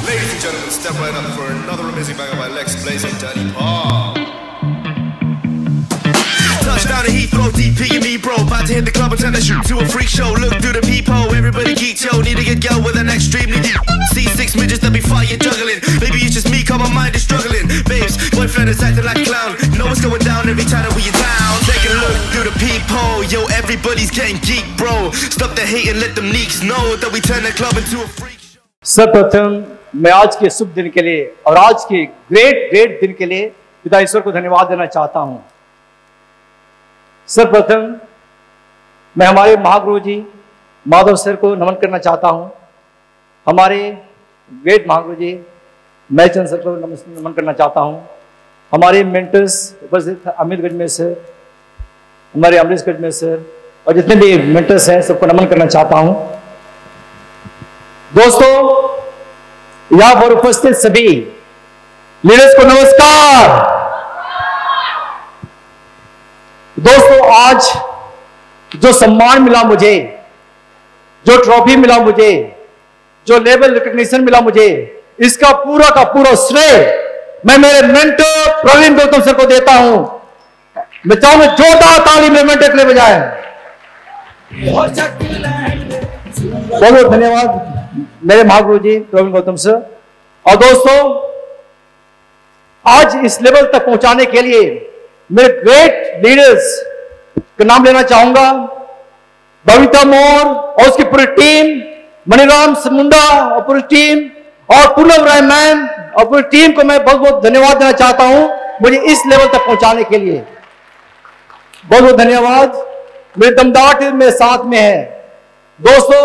Ladies and gentlemen, step right up for another amazing banger by Lex Blaze and Danny Paul. Touchdown to Heathrow, DP and me, bro. About to hit the club and turn the shoot to a freak show. Look through the peephole, everybody geek, yo. Need to get girl with an extremely deep. See six midgets that be fire juggling. Maybe it's just me, cause my mind is struggling. Babes, boyfriend is acting like a clown. Know what's going down every time that we are down. Take a look through the peephole, yo. Everybody's getting geek, bro. Stop the hate and let them neeks know that we turn the club into a freak show. सर्वप्रथम मैं आज के शुभ दिन के लिए और आज के ग्रेट दिन के लिए पिता ईश्वर को धन्यवाद देना चाहता हूं। सर्वप्रथम मैं हमारे महागुरु जी माधव सर को नमन करना चाहता हूं। हमारे ग्रेट महागुरु जी मैचंद सर को नमन करना चाहता हूं। हमारे मेंटर्स उपस्थित अमित गजमेर सर, हमारे अमरीश गजमेर सर और जितने भी मेंटर्स हैं सबको नमन करना चाहता हूं। दोस्तों, यहां पर उपस्थित सभी लीडर्स को नमस्कार। दोस्तों, आज जो सम्मान मिला मुझे, जो ट्रॉफी मिला मुझे, जो लेवल रिकॉग्निशन मिला मुझे, इसका पूरा का पूरा श्रेय मैं मेरे मेंटर प्रवीण गौतम सर को देता हूं। मैं चाहूंगा जोरदार ताली मेरे मेंटर के लिए बजाएं। बहुत बहुत धन्यवाद मेरे महागुरु जी प्रवीण गौतम सर। और दोस्तों, आज इस लेवल तक पहुंचाने के लिए मेरे ग्रेट लीडर्स का नाम लेना चाहूंगा। बबीता मोर और उसकी पूरी टीम, मणिराम मुंडा और पूरी टीम, और पूनम राय मैन और पूरी टीम को मैं बहुत बहुत धन्यवाद देना चाहता हूं मुझे इस लेवल तक पहुंचाने के लिए। बहुत बहुत धन्यवाद। मेरे दमदार टीम मेरे साथ में है। दोस्तों,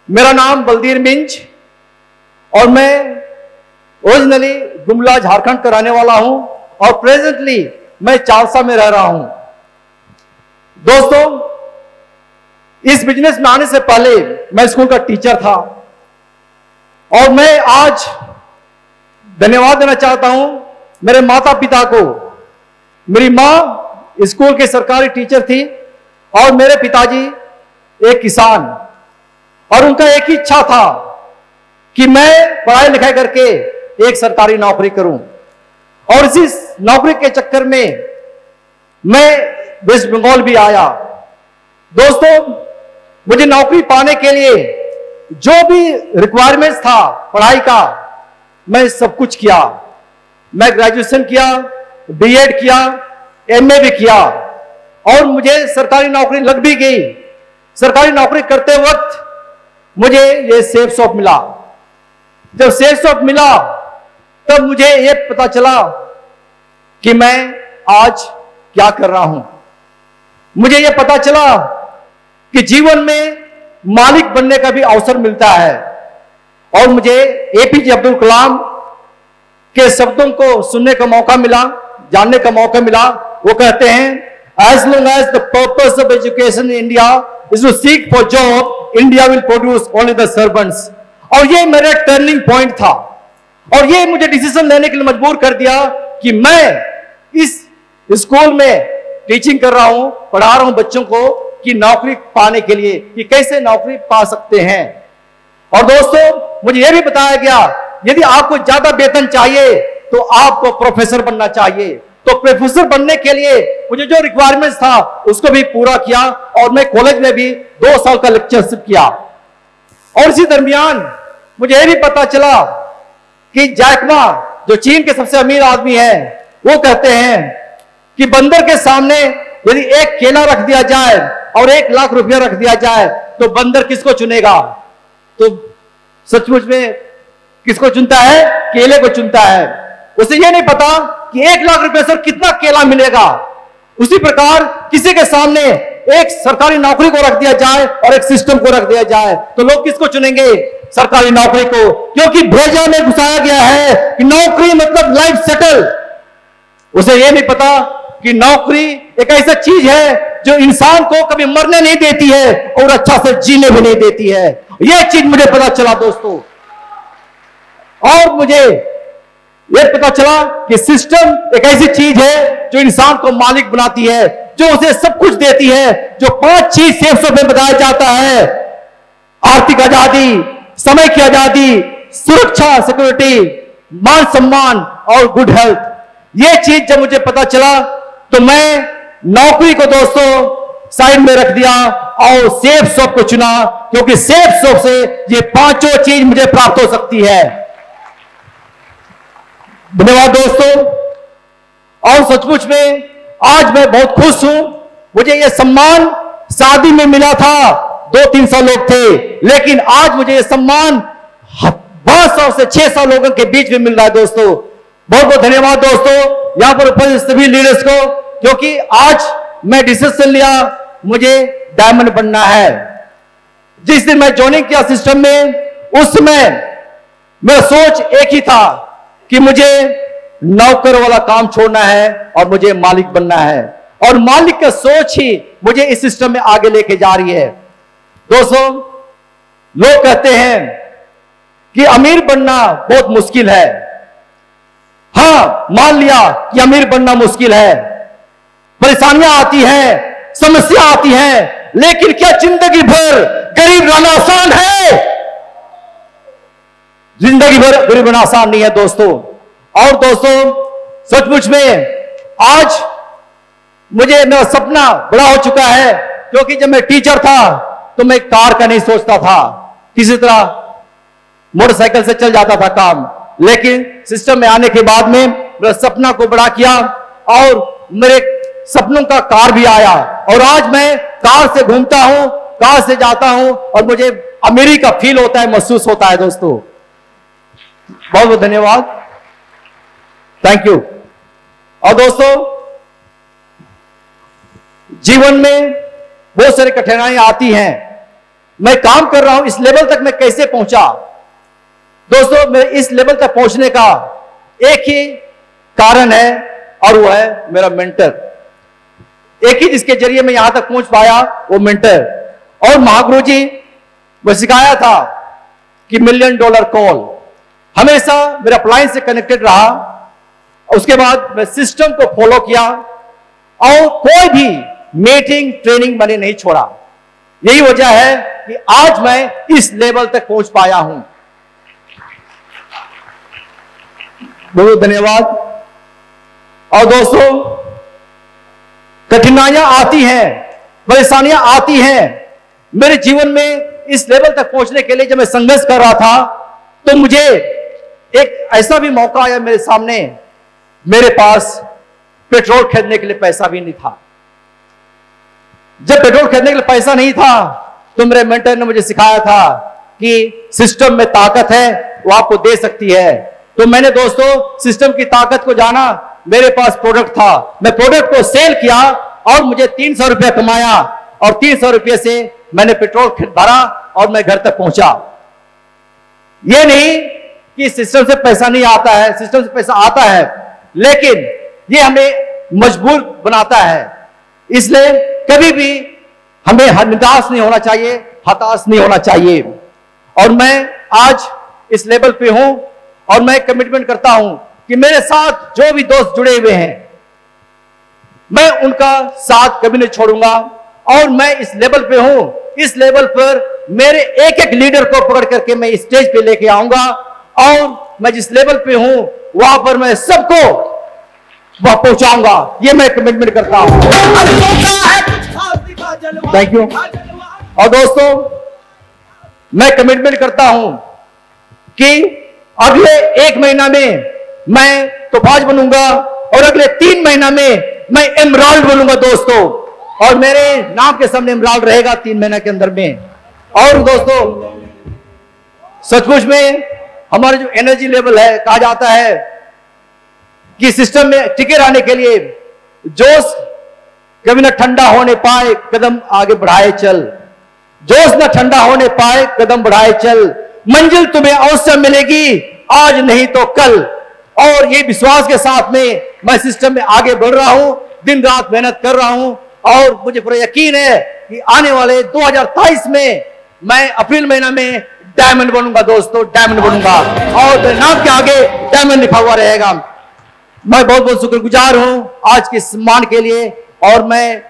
मेरा नाम बलदीर मिंज और मैं ओरिजिनली गुमला झारखंड का रहने वाला हूं और प्रेजेंटली मैं चालसा में रह रहा हूं। दोस्तों, इस बिजनेस में आने से पहले मैं स्कूल का टीचर था और मैं आज धन्यवाद देना चाहता हूं मेरे माता पिता को। मेरी मां स्कूल के सरकारी टीचर थी और मेरे पिताजी एक किसान, और उनका एक ही इच्छा था कि मैं पढ़ाई लिखाई करके एक सरकारी नौकरी करूं। और इसी नौकरी के चक्कर में मैं वेस्ट बंगाल भी आया। दोस्तों, मुझे नौकरी पाने के लिए जो भी रिक्वायरमेंट्स था पढ़ाई का, मैं सब कुछ किया। मैं ग्रेजुएशन किया, बीएड किया, एमए भी किया और मुझे सरकारी नौकरी लग भी गई। सरकारी नौकरी करते वक्त मुझे ये सेफ शॉप मिला। जब सेफ शॉप मिला तब मुझे ये पता चला कि मैं आज क्या कर रहा हूं। मुझे ये पता चला कि जीवन में मालिक बनने का भी अवसर मिलता है। और मुझे एपीजे अब्दुल कलाम के शब्दों को सुनने का मौका मिला, जानने का मौका मिला। वो कहते हैं, as long as the purpose of education in India is to seek for job, India will produce only the servants। और ये मेरा टर्निंग पॉइंट था और ये मुझे डिसीजन लेने के लिए मजबूर कर दिया कि मैं इस स्कूल में टीचिंग कर रहा हूं, पढ़ा रहा हूं बच्चों को कि नौकरी पाने के लिए कि कैसे नौकरी पा सकते हैं। और दोस्तों, मुझे यह भी बताया गया यदि आपको ज्यादा वेतन चाहिए तो आपको प्रोफेसर बनना चाहिए। तो प्रोफेसर बनने के लिए मुझे जो रिक्वायरमेंट्स था उसको भी पूरा किया और मैं कॉलेज में भी 2 साल का लेक्चरशिप किया। और इसी दरमियान मुझे यह भी पता चला कि जैक मा, जो चीन के सबसे अमीर आदमी है, वो कहते हैं कि बंदर के सामने यदि एक केला रख दिया जाए और 1 लाख रुपया रख दिया जाए तो बंदर किसको चुनेगा? तो सचमुच में किसको चुनता है? केले को चुनता है। उसे यह नहीं पता कि 1 लाख रुपए से कितना केला मिलेगा। उसी प्रकार किसी के सामने एक सरकारी नौकरी को रख दिया जाए और एक सिस्टम को रख दिया जाए तो लोग किसको चुनेंगे? सरकारी नौकरी को, क्योंकि भेजा में घुसाया गया है कि नौकरी मतलब लाइफ सेटल। उसे यह नहीं पता कि नौकरी एक ऐसा चीज है जो इंसान को कभी मरने नहीं देती है और अच्छा से जीने भी नहीं देती है। यह चीज मुझे पता चला दोस्तों। और मुझे यह पता चला कि सिस्टम एक ऐसी चीज है जो इंसान को मालिक बनाती है, जो उसे सब कुछ देती है, जो 5 चीज सेफ में बताया जाता है: आर्थिक आजादी, समय की आजादी, सुरक्षा, सिक्योरिटी, मान सम्मान और गुड हेल्थ। ये चीज जब मुझे पता चला तो मैं नौकरी को दोस्तों साइड में रख दिया और सेफ शॉप को चुना, क्योंकि सेफ शॉप से ये पांचों चीज मुझे प्राप्त हो सकती है। धन्यवाद दोस्तों। और सचमुच में आज मैं बहुत खुश हूं। मुझे यह सम्मान शादी में मिला था, 200-300 लोग थे, लेकिन आज मुझे यह सम्मान 500 से 600 लोगों के बीच में मिल रहा है दोस्तों। बहुत बहुत धन्यवाद दोस्तों यहां पर उपस्थित सभी लीडर्स को, क्योंकि आज मैं डिसीजन लिया मुझे डायमंड बनना है। जिस दिन मैं ज्वाइनिंग किया सिस्टम में, उस समय मेरा सोच एक ही था कि मुझे नौकर वाला काम छोड़ना है और मुझे मालिक बनना है, और मालिक का सोच ही मुझे इस सिस्टम में आगे लेके जा रही है। दोस्तों, लोग कहते हैं कि अमीर बनना बहुत मुश्किल है। हां, मान लिया कि अमीर बनना मुश्किल है, परेशानियां आती हैं, समस्या आती हैं, लेकिन क्या जिंदगी भर गरीब रहना आसान है? जिंदगी भर गरीब रहना आसान नहीं है दोस्तों। और दोस्तों, सचमुच में आज मुझे मेरा सपना बड़ा हो चुका है, क्योंकि जब मैं टीचर था तो मैं कार का नहीं सोचता था, किसी तरह मोटरसाइकिल से चल जाता था काम, लेकिन सिस्टम में आने के बाद में मेरा सपना को बड़ा किया और मेरे सपनों का कार भी आया, और आज मैं कार से घूमता हूं, कार से जाता हूं, और मुझे अमीरी का फील होता है, महसूस होता है दोस्तों। बहुत बहुत धन्यवाद, थैंक यू। और दोस्तों, जीवन में बहुत सारी कठिनाइयां आती हैं। मैं काम कर रहा हूं, इस लेवल तक मैं कैसे पहुंचा? दोस्तों, मेरे इस लेवल तक पहुंचने का एक ही कारण है, और वो है मेरा मेंटर। एक ही जिसके जरिए मैं यहां तक पहुंच पाया, वो मेंटर। और महागुरु जी ने सिखाया था कि $1 मिलियन कॉल, हमेशा मेरा अप्लायंस से कनेक्टेड रहा। उसके बाद मैं सिस्टम को फॉलो किया और कोई भी मीटिंग, ट्रेनिंग मैंने नहीं छोड़ा। यही वजह है कि आज मैं इस लेवल तक पहुंच पाया हूं। बहुत धन्यवाद। और दोस्तों, कठिनाइयां आती हैं, परेशानियां आती हैं। मेरे जीवन में इस लेवल तक पहुंचने के लिए जब मैं संघर्ष कर रहा था, तो मुझे एक ऐसा भी मौका आया मेरे सामने। मेरे पास पेट्रोल खरीदने के लिए पैसा भी नहीं था। जब पेट्रोल खरीदने के लिए पैसा नहीं था, तो मेरे मेंटर ने मुझे सिखाया था कि सिस्टम में ताकत है, वो आपको दे सकती है। तो मैंने दोस्तों सिस्टम की ताकत को जाना। मेरे पास प्रोडक्ट था, मैं प्रोडक्ट को सेल किया और मुझे 300 रुपया कमाया, और 300 रुपये से मैंने पेट्रोल भरा और मैं घर तक पहुंचा। यह नहीं कि सिस्टम से पैसा नहीं आता है, सिस्टम से पैसा आता है, लेकिन यह हमें मजबूर बनाता है। इसलिए कभी भी हमें निराश नहीं होना चाहिए, हताश नहीं होना चाहिए। और मैं आज इस लेवल पे हूं, और मैं कमिटमेंट करता हूं कि मेरे साथ जो भी दोस्त जुड़े हुए हैं, मैं उनका साथ कभी नहीं छोड़ूंगा। और मैं इस लेवल पे हूं, इस लेवल पर मेरे एक एक लीडर को पकड़ करके मैं स्टेज पे लेके आऊंगा, और मैं जिस लेवल पे हूं वहां पर मैं सबको वहां पहुंचाऊंगा। ये मैं कमिटमेंट करता हूं। Thank you. और दोस्तों, मैं कमिटमेंट करता हूं कि अगले 1 महीना में मैं तोफाज बनूंगा, और अगले 3 महीना में मैं एमराल्ड बनूंगा दोस्तों, और मेरे नाम के सामने एमराल्ड रहेगा 3 महीने के अंदर में। और दोस्तों, सचमुच में हमारा जो एनर्जी लेवल है, कहा जाता है कि सिस्टम में टिके रहने के लिए जोश कभी न ठंडा होने पाए, कदम आगे बढ़ाए चल। जोश न ठंडा होने पाए, कदम बढ़ाए चल। मंजिल तुम्हें अवश्य मिलेगी, आज नहीं तो कल। और ये विश्वास के साथ में मैं सिस्टम में आगे बढ़ रहा हूं, दिन रात मेहनत कर रहा हूं, और मुझे पूरा यकीन है कि आने वाले 2023 में मैं अप्रैल महीना में डायमंड बनूंगा दोस्तों, डायमंड बनूंगा, और नाम के आगे डायमंड लिखा हुआ रहेगा। मैं बहुत बहुत शुक्रगुजार हूं आज के सम्मान के लिए, और मैं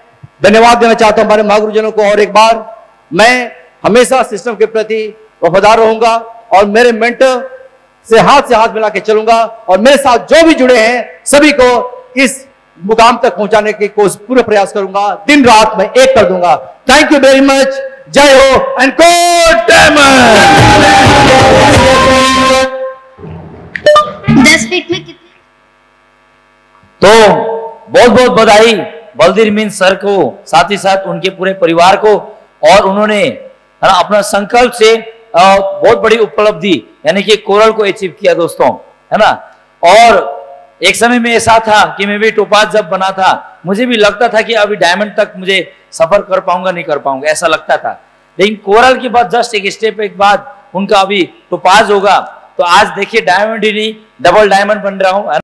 धन्यवाद देना चाहता हूं हमारे महागुरुजनों को। और एक बार मैं हमेशा सिस्टम के प्रति वफादार रहूंगा, और मेरे मेंटर से हाथ मिला के चलूंगा और मेरे साथ जो भी जुड़े हैं सभी को इस मुकाम तक पहुंचाने की पूरा प्रयास करूंगा। दिन रात मैं एक कर दूंगा। Thank you very much. जय हो एंड गॉड डायमंड। 10 फीट में कितने? तो बहुत बहुत बधाई बलदीर मीन सर को, साथ ही साथ उनके पूरे परिवार को। और उन्होंने अपना संकल्प से बहुत बड़ी उपलब्धि यानी कि कोरल को अचीव किया दोस्तों, है ना। और एक समय में ऐसा था कि मैं भी टोपाज जब बना था मुझे भी लगता था कि अभी डायमंड तक मुझे सफर कर पाऊंगा नहीं कर पाऊंगा, ऐसा लगता था। लेकिन कोरल के बाद जस्ट एक स्टेप एक बाद उनका अभी टोपाज होगा, तो आज देखिए डायमंड ही नहीं डबल डायमंड बन रहा हूं।